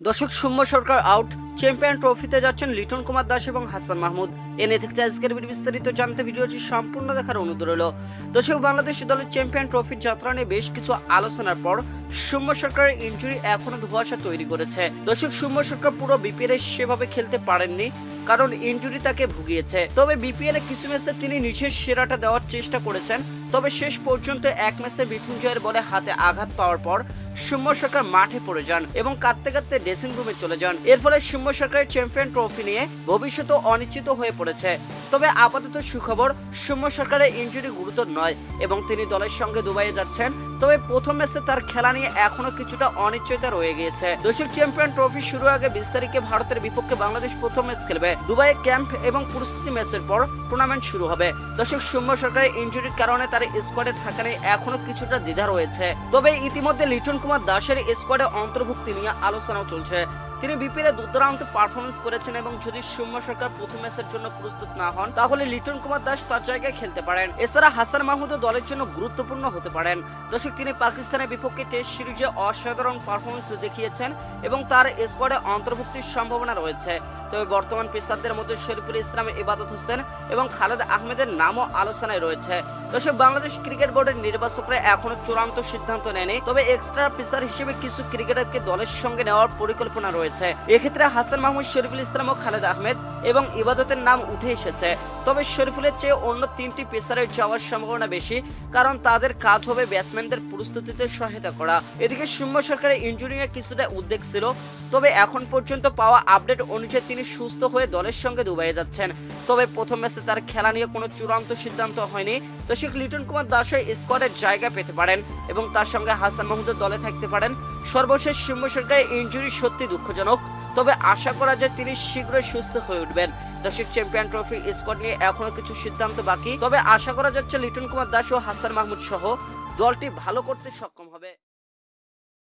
দর্শক, সৌম্য সরকার out, champion ট্রফিতে যাচ্ছেন লিটন কুমার দাস এবং হাসান মাহমুদ। এনে থেকে আজকের বিস্তারিত জানতে ভিডিওটি সম্পূর্ণ দেখার অনুরোধ রইল। দর্শক, বাংলাদেশ দলের চ্যাম্পিয়ন ট্রফির যাত্রা নিয়ে বেশ কিছু আলোচনার পর সৌম্য সরকারের ইনজুরি এখনো ধোঁয়াশা তৈরি করেছে। দর্শক, সৌম্য সরকার পুরো বিপিএল সেভাবে খেলতে পারেননি, কারণ ইনজুরি তাকে ভুগিয়েছে। তবে বিপিএল এ কিছু ম্যাচে তিনি নিজের সেরাটা দেওয়ার চেষ্টা করেছেন। তবে শেষ পর্যন্ত এক ম্যাচে মৃত্যুঞ্জয়ের বলে হাতে আঘাত পাওয়ার পর সৌম্য সরকার মাঠে পড়ে যান এবং কাঁদতে কাঁদতে ড্রেসিং রুমে চলে যান। এর ফলে সৌম্য সরকারের চ্যাম্পিয়ন ট্রফি নিয়ে ভবিষ্যৎ অনিশ্চিত হয়ে পড়েছে। তবে আপাতত সুখবর, সৌম্য সরকারের ইনজুরি গুরুতর নয় এবং তিনি দলের সঙ্গে দুবাইয়ে যাচ্ছেন। তবে প্রথম ম্যাচে তার খেলা নিয়ে এখনো কিছুটা অনিশ্চয়তা রয়ে গিয়েছে। দর্শক, চ্যাম্পিয়ন ট্রফি শুরুর আগে 20 তারিখে ভারতের বিপক্ষে বাংলাদেশ প্রথম ম্যাচ খেলবে। দুবাইয়ে ক্যাম্প এবং প্রস্তুতি ম্যাচের পর টুর্নামেন্ট শুরু হবে। দর্শক, সৌম্য সরকারের ইনজুরির কারণে তার স্কোয়াডে থাকা নিয়ে এখনো কিছুটা দ্বিধা রয়েছে। তবে ইতিমধ্যে লিটন কুমার দাসের স্কোয়াডে অন্তর্ভুক্তি নিয়ে আলোচনাও চলছে। তিনি বিপিএল এ দুর্দান্ত পারফরমেন্স করেছেন এবং যদি সৌম্য সরকার প্রথম ম্যাচের জন্য প্রস্তুত না হন, তাহলে লিটন কুমার দাস তার জায়গায় খেলতে পারেন। এছাড়া হাসান মাহমুদও দলের জন্য গুরুত্বপূর্ণ হতে পারেন। দর্শক, তিনি পাকিস্তানের বিপক্ষে টেস্ট সিরিজে অসাধারণ পারফরমেন্স দেখিয়েছেন এবং তার স্কোয়াডে অন্তর্ভুক্তির সম্ভাবনা রয়েছে। তবে বর্তমান পেসারদের মধ্যে শরীফুল ইসলাম, ইবাদত হোসেন এবং খালেদ আহমেদের নামও আলোচনায় রয়েছে। দর্শক, বাংলাদেশ ক্রিকেট বোর্ডের নির্বাচকরা এখনো চূড়ান্ত সিদ্ধান্ত নেয়নি। তবে এক্সট্রা পেসার হিসেবে কিছু ক্রিকেটারকে দলের সঙ্গে নেওয়ার পরিকল্পনা রয়েছে। এক্ষেত্রে হাসান মাহমুদ, শরীফুল ইসলাম ও খালেদ আহমেদ এবং ইবাদতের নাম উঠে এসেছে। তবে শরীফুলের চেয়ে অন্য তিনটি পেসারের যাওয়ার সম্ভাবনা বেশি, কারণ তাদের কাজ হবে ব্যাটসম্যানদের প্রস্তুতিতে সহায়তা করা। এদিকে সৌম্য সরকারের ইনজুরি নিয়ে কিছুটা উদ্বেগ ছিল। তবে এখন পর্যন্ত পাওয়া আপডেট অনুযায়ী তিনি সুস্থ হয়ে দলের সঙ্গে দুবাইয়ে যাচ্ছেন। তবে প্রথম ম্যাচে তার খেলা নিয়ে কোনো চূড়ান্ত সিদ্ধান্ত হয়নি। তো সে লিটন কুমার দাসের স্কোয়াডের জায়গা পেতে পারেন এবং তার সঙ্গে হাসান মাহমুদের দলে থাকতে পারেন। সর্বশেষ সৌম্য সরকারের ইনজুরি সত্যি দুঃখজনক, তবে আশা করা যায় তিনি শীঘ্রই সুস্থ হয়ে উঠবেন। দর্শক, চ্যাম্পিয়ন ট্রফি স্কোয়াড নিয়ে এখনো কিছু সিদ্ধান্ত বাকি। তবে আশা করা যাচ্ছে লিটন কুমার দাস ও হাসান মাহমুদ সহ দলটি ভালো করতে সক্ষম হবে।